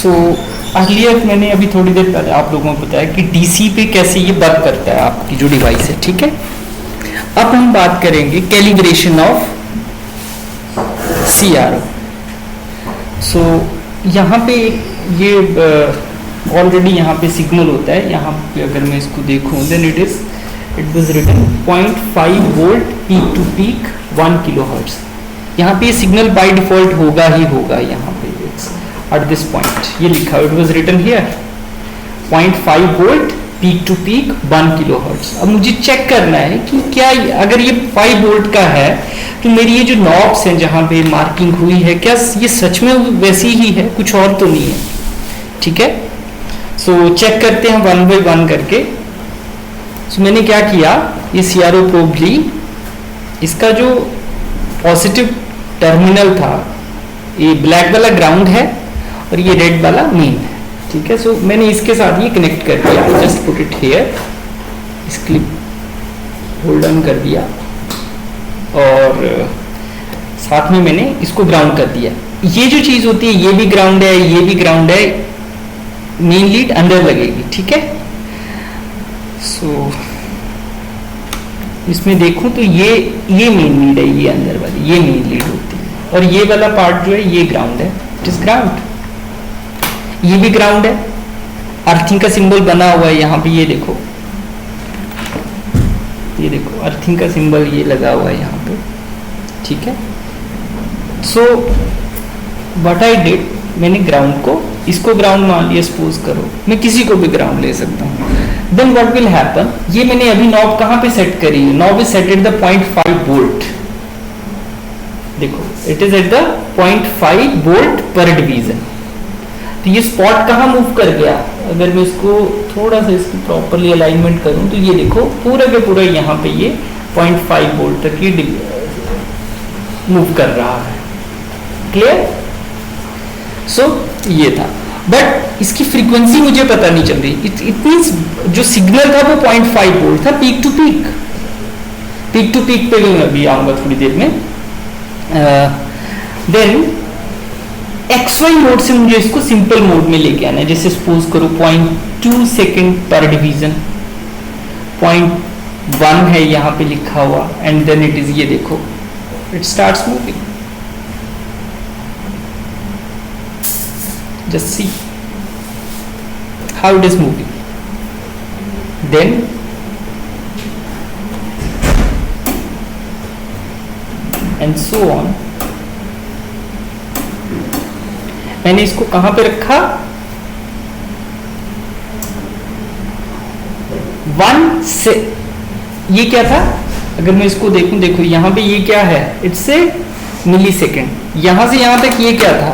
So earlier मैंने अभी थोड़ी देर पहले आप लोगों को बताया कि डीसी पे कैसे ये वर्क करता है आपकी जो डिवाइस है, ठीक है। अब हम बात करेंगे कैलिब्रेशन ऑफ CRO। सो यहाँ पे ये ऑलरेडी यहाँ पे सिग्नल होता है, यहाँ पे अगर मैं इसको देखूँ then it was written 0.5 volt peak to peak 1 kilohertz. यहाँ पे सिग्नल बाय डिफॉल्ट होगा ही होगा, यहाँ पे एट दिस पॉइंट ये लिखा है, it was written here 0.5 volt peak to peak 1 kilohertz. अब मुझे चेक करना है कि क्या अगर ये 5 वोल्ट का है तो मेरी ये जो नॉब्स हैं जहाँ पे मार्किंग हुई है क्या ये सच में वैसी ही है, कुछ और तो नहीं है, ठीक है। सो चेक करते हैं 1 बाय 1 करके। सो मैंने क्या किया, ये CRO प्रोब ली, इसका जो पॉजिटिव टर्मिनल था ये ब्लैक वाला ग्राउंड है और ये रेड वाला मेन है, ठीक है। सो मैंने इसके साथ ये कनेक्ट कर दिया, जस्ट पुट इट हियर, इस क्लिप होल्ड ऑन कर दिया और साथ में मैंने इसको ग्राउंड कर दिया। ये जो चीज होती है ये भी ग्राउंड है, ये भी ग्राउंड है, मेन लीड अंदर लगेगी, ठीक है। सो इसमें देखूं तो ये मेन लीड है, ये अंदर वाली ये मेन लीड होती है और ये वाला पार्ट जो है ये ग्राउंड है, इट इज ग्राउंड। ये भी ग्राउंड है, अर्थिंग का सिंबल बना हुआ है यहाँ पे, ये देखो अर्थिंग का सिंबल ये लगा हुआ है यहाँ पे, ठीक है। सो व्हाट आई डिड, मैंने ग्राउंड को इसको ग्राउंड मान लिया, सपोज करो मैं किसी को भी ग्राउंड ले सकता हूँ। देन व्हाट विल हैपन, ये मैंने अभी नॉब कहाँ पे सेट करी है, knob is set at the 0.5 volt. देखो it is at the 0.5 volt per division. तो ये स्पॉट कहाँ मूव कर गया, अगर मैं इसको थोड़ा सा इसकी प्रॉपरली अलाइनमेंट करूं तो ये देखो पूरा के पूरा यहाँ पे ये 0.5 वोल्ट तक ये मूव कर रहा है, क्लियर। सो ये था, बट इसकी फ्रीक्वेंसी मुझे पता नहीं चल रही। इट मींस जो सिग्नल था वो 0.5 वोल्ट था पीक टू पीक पे भी मैं अभी आऊंगा थोड़ी देर में। देन XY मोड से मुझे इसको सिंपल मोड में लेके आना है, जैसे सपोज करो 0.2 सेकेंड पर डिवीजन, 0.1 है यहाँ पे लिखा हुआ एंड देन इट इज, ये देखो it starts moving, just see how it is moving, then and so on। मैंने इसको कहां पे रखा, 1 से ये क्या था, अगर मैं इसको देखूं, देखो यहां पे ये क्या है, इट्स ए मिली सेकेंड। यहां से यहां तक ये क्या था,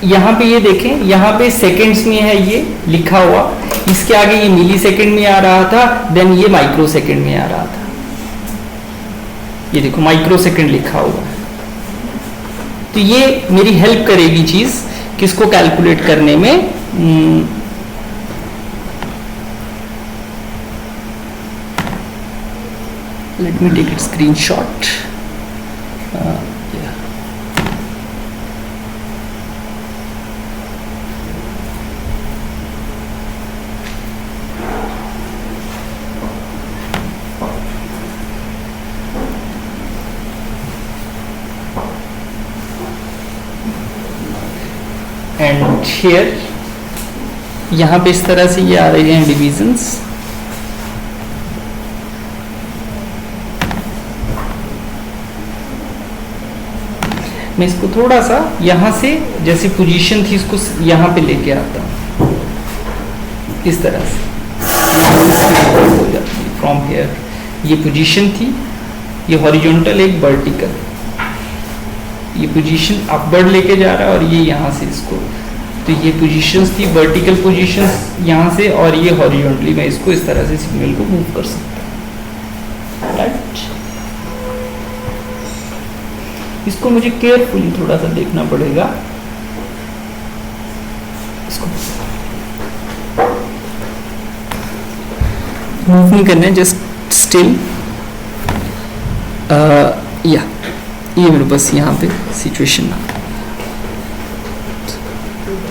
यहाँ पे ये देखें, यहाँ पे सेकेंड्स में है ये लिखा हुआ, इसके आगे ये मिली सेकेंड में आ रहा था, देन ये माइक्रो सेकेंड में आ रहा था, ये देखो माइक्रो सेकेंड लिखा हुआ है। तो ये मेरी हेल्प करेगी चीज किसको कैलकुलेट करने में, let me take it screenshot. And here यहाँ पे इस तरह से ये आ रहे हैं डिविजन्स। मैं इसको थोड़ा सा यहाँ से जैसी पोजीशन थी इसको यहाँ पे लेके आता हूँ, इस तरह से हो जाती है फ्रॉम हियर। ये पोजीशन थी, ये हॉरिजॉन्टल एक वर्टिकल, ये पोजीशन अपवर्ड लेके जा रहा है और ये यहाँ से इसको, तो ये पोजीशंस थी वर्टिकल पोजीशंस यहाँ से, और ये हॉरिजॉन्टली मैं इसको इस तरह से सिग्नल को मूव कर सकता हूँ, राइट। इसको मुझे केयरफुली थोड़ा सा देखना पड़ेगा, इसको मूव नहीं करना है, जस्ट स्टिल या ये मेरे पास यहाँ पे सिचुएशन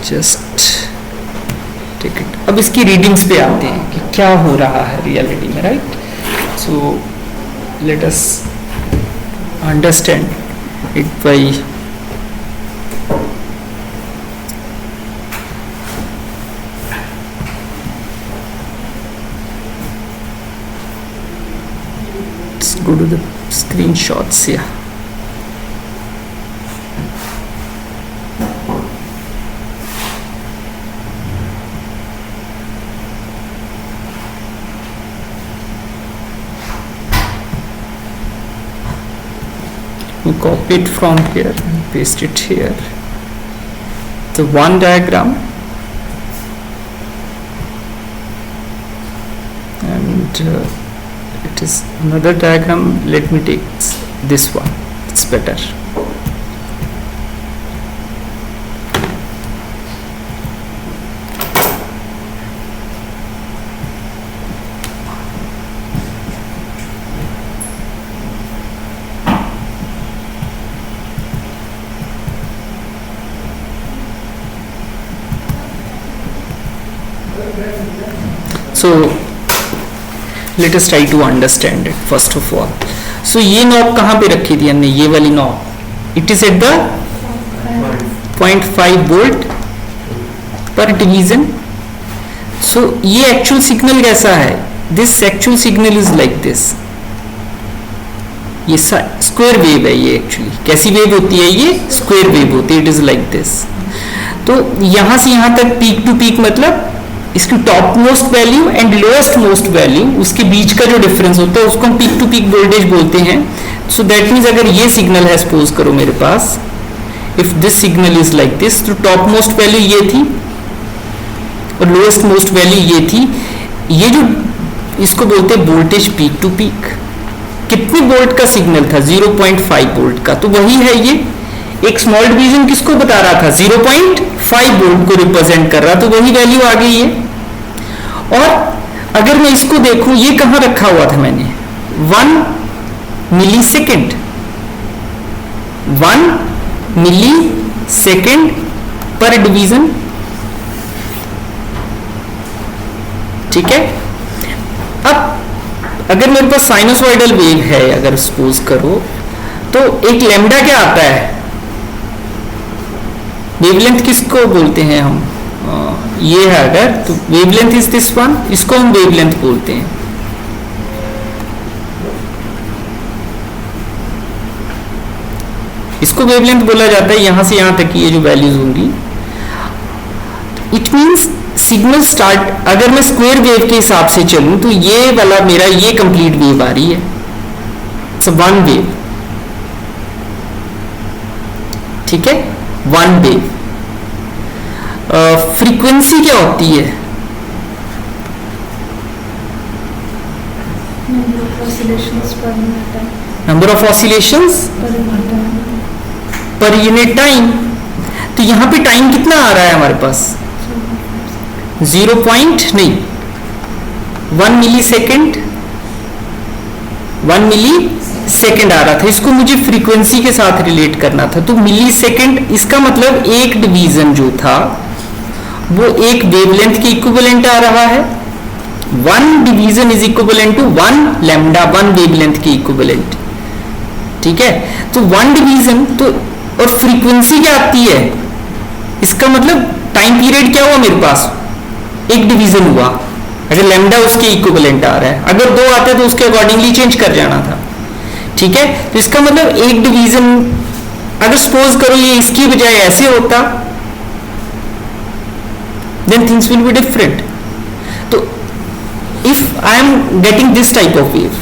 जस्ट टेक इट। अब इसकी रीडिंग्स पे आते हैं कि क्या हो रहा है रियलिटी में, right. So let us understand it by go to the screenshots here. We copy it from here and paste it here. The one diagram and it is another diagram. Let me take this one, it's better. So let us try to understand it first of all. So ये knob कहाँ पे रखी थी हमने, ये वाली knob, it is at the 0.5 volt per division. सो ये actual signal कैसा है, this actual signal is like this, ये स्क्वायर वेव है। ये एक्चुअली कैसी वेव होती है, ये स्क्वायर वेव होती है, इट इज लाइक दिस। तो यहां से यहां तक पीक टू पीक मतलब इसकी top most value and lowest most value, उसके बीच का जो डिफरेंस होता है उसको हम पीक टू पीक वोल्टेज बोलते हैं। सो दैट मीन्स अगर ये सिग्नल है सपोज करो मेरे पास, if this signal is like this, तो टॉप मोस्ट वैल्यू ये थी और लोएस्ट मोस्ट वैल्यू ये थी। ये जो इसको बोलते हैं वोल्टेज पीक टू पीक, कितने वोल्ट का सिग्नल था, 0.5 वोल्ट का, तो वही है ये। एक स्मॉल डिवीजन किसको बता रहा था, 0.5 वोल्ट को रिप्रेजेंट कर रहा, तो वही वैल्यू आ गई है। और अगर मैं इसको देखूं, ये कहां रखा हुआ था मैंने, 1 मिली सेकेंड, 1 मिली सेकेंड पर डिवीजन, ठीक है। अब अगर मेरे पास साइनोसॉइडल वेव है, अगर सपोज करो, तो एक लैम्डा क्या आता है, वेवलेंथ किसको बोलते हैं हम, ये है अगर, तो वेवलेंथ इज दिस वन, इसको हम वेवलेंथ बोलते हैं। इसको वेवलेंथ बोला जाता है, यहां से यहां तक की ये जो वैल्यूज होंगी। इट मींस सिग्नल स्टार्ट, अगर मैं स्क्वायर वेव के हिसाब से चलूं तो ये वाला मेरा ये कंप्लीट वेव आ रही है, इट्स वन वेव, ठीक है, वन वेव। फ्रीक्वेंसी क्या होती है, number of oscillations per unit time. तो यहां पे टाइम कितना आ रहा है हमारे पास, 1 मिली सेकेंड, 1 मिली सेकेंड आ रहा था। इसको मुझे फ्रीक्वेंसी के साथ रिलेट करना था, तो मिली सेकेंड, इसका मतलब एक डिवीजन जो था वो एक वेवलेंथ के इक्विवेलेंट आ रहा है। 1 division is equivalent to 1 lambda, 1 wavelength के इक्विवेलेंट, ठीक है। तो 1 डिवीजन, तो और फ्रीक्वेंसी क्या आती है, इसका मतलब टाइम पीरियड क्या हुआ मेरे पास, एक डिवीजन हुआ। अगर लैम्डा उसके इक्विवेलेंट आ रहा है, अगर 2 आते तो उसके अकॉर्डिंगली चेंज कर जाना था, ठीक है। तो इसका मतलब एक डिवीजन, अगर सपोज करो ये इसकी बजाय ऐसे होता, then things will be different. So if I am getting this type of wave,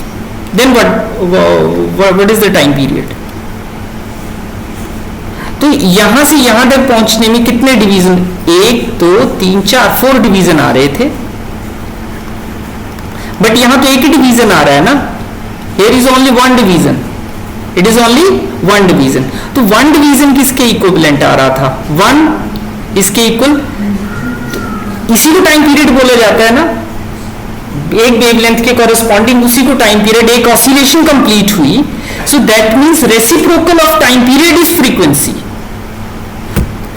then what is the time period? तो यहां से यहां तक पहुंचने में कितने डिवीजन, 1 2 3 4 4 डिवीजन आ रहे थे, बट यहां तो एक ही डिवीजन आ रहा है ना, here is only one division, it is only one division। तो 1 डिवीजन किसके इक्विवेलेंट आ रहा था, 1 इसके इक्वल, इसी को टाइम पीरियड बोला जाता है ना, एक वेवलेंथ के कॉरेस्पॉन्डिंग उसी को टाइम पीरियड। एक ऑसिलेशन कंप्लीट हुई So that means reciprocal of time period is frequency.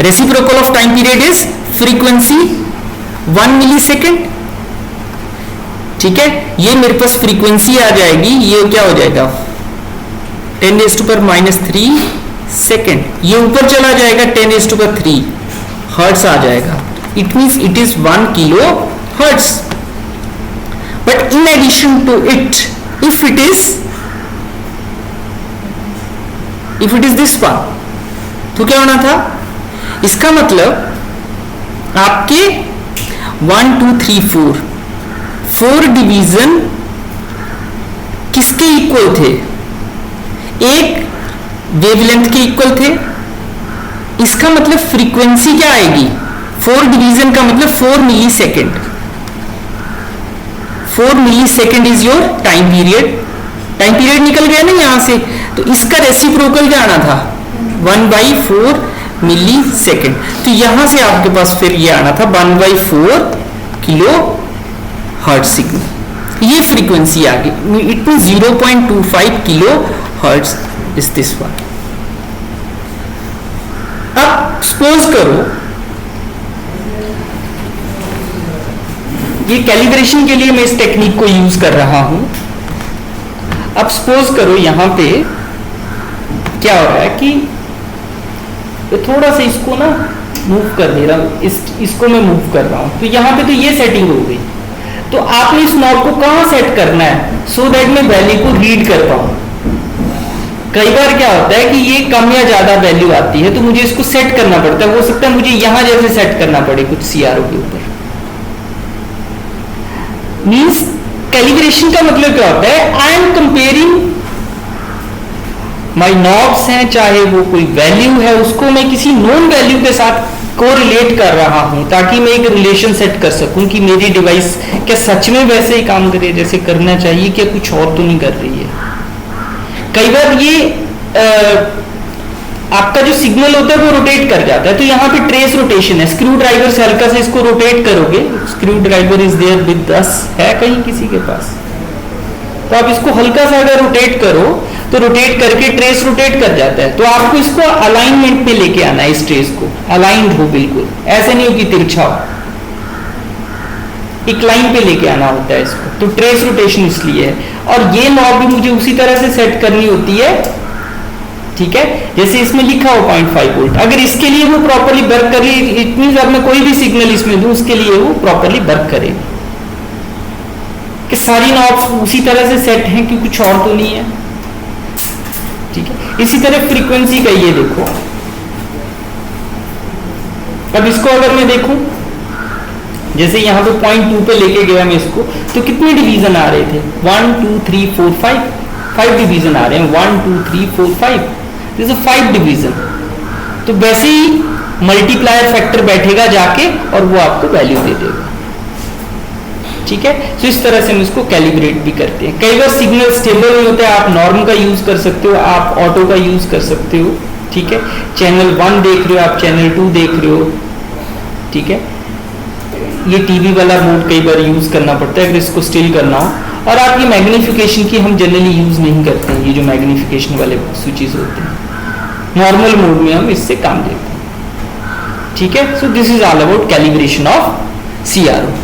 Reciprocal of time period is frequency 1 millisecond. ठीक है, ये मेरे पास फ्रीक्वेंसी आ जाएगी, ये क्या हो जाएगा 10⁻³ सेकेंड. ये ऊपर चला जाएगा 10⁻³ हर्ट्स आ जाएगा. It means it is 1 kilo hertz. But in addition to it, if it is this one, तो क्या होना था, इसका मतलब आपके 1 2 3 4 डिवीजन किसके इक्वल थे, एक वेवलेंथ के इक्वल थे. इसका मतलब फ्रीक्वेंसी क्या आएगी, 4 डिवीजन का मतलब 4 millisecond. 4 millisecond is your time period. Time period निकल गया ना यहां से, तो इसका रेसिप्रोकल क्या आना था 1/4 मिलीसेकेंड. तो यहां से आपके पास फिर ये आना था 1/4 किलो हर्ट्ज सिग्नल. ये फ्रीक्वेंसी आ गई. It mean 0.25 kilo hertz is this one. अब सपोज करो, ये कैलिब्रेशन के लिए मैं इस टेक्निक को यूज कर रहा हूं. अब सपोज करो यहां पे क्या हो रहा है कि थोड़ा सा इसको ना मूव कर दे रहा हूं, इसको मैं मूव कर रहा हूं, तो यहां पे तो ये सेटिंग हो गई. तो आपने इस नॉब को कहां सेट करना है, सो दैट मैं वैल्यू को रीड कर पाऊं. कई बार क्या होता है कि ये कम या ज्यादा वैल्यू आती है, तो मुझे इसको सेट करना पड़ता है. हो सकता है मुझे यहां जैसे सेट करना पड़े कुछ सीआरओ के ऊपर. मींस कैलिब्रेशन का मतलब क्या होता है, I am comparing my knobs हैं, चाहे वो कोई वैल्यू है, उसको मैं किसी नोन वैल्यू के साथ कोरिलेट कर रहा हूं, ताकि मैं एक रिलेशन सेट कर सकूं कि मेरी डिवाइस क्या सच में वैसे ही काम करे जैसे करना चाहिए, क्या कुछ और तो नहीं कर रही है. कई बार ये आपका जो सिग्नल होता है वो रोटेट कर जाता है, तो यहाँ पे ट्रेस रोटेशन है. स्क्रू ड्राइवर से हल्का से इसको रोटेट करोगे, screwdriver is there with us, है कहीं किसी के पास, तो आप इसको हल्का सा अगर रोटेट करो तो रोटेट करके ट्रेस रोटेट कर जाता है. तो आपको इसको अलाइनमेंट पे लेके आना है, इस ट्रेस को अलाइंड हो, बिल्कुल ऐसे नहीं हो कि तिरछा हो, एक लाइन पे लेके आना होता है इसको. तो ट्रेस रोटेशन इसलिए है. और ये नॉब भी मुझे उसी तरह से सेट करनी होती है, ठीक है, जैसे इसमें लिखा हो 0.5 वोल्ट. अगर इसके लिए वो प्रॉपर्ली वर्क करे, इट मींस अब मैं कोई भी सिग्नल इसमें दूं उसके लिए वो प्रॉपर्ली वर्क करे, कि सारी नॉब्स उसी तरह से सेट हैं कि कुछ और तो नहीं है. ठीक है, इसी तरह फ्रीक्वेंसी का ये देखो. अब इसको अगर मैं देखूं, जैसे यहां पे 0.2 पे लेके गया मैं इसको, तो कितने डिवीजन आ रहे थे 1 2 3 4 5 डिवीजन आ रहे हैं. 1 2 3 4 5, दिस इज 5 डिवीजन. तो वैसे ही मल्टीप्लायर फैक्टर बैठेगा जाके और वो आपको वैल्यू दे देगा. ठीक है, तो इस तरह से हम इसको कैलिब्रेट भी करते हैं. कई बार सिग्नल स्टेबल नहीं होता है, आप नॉर्म का यूज कर सकते हो, आप ऑटो का यूज कर सकते हो. ठीक है, चैनल 1 देख रहे हो, आप चैनल 2 देख रहे हो. ठीक है, ये टीवी वाला मोड कई बार यूज करना पड़ता है अगर इसको स्टिल करना हो. और आप ये मैग्नीफिकेशन की हम जनरली यूज नहीं करते हैं, ये जो मैग्नीफिकेशन वाले स्विचेस होते हैं, नॉर्मल मोड में हम इससे काम लेते हैं. ठीक है, so this is all about calibration of CRO.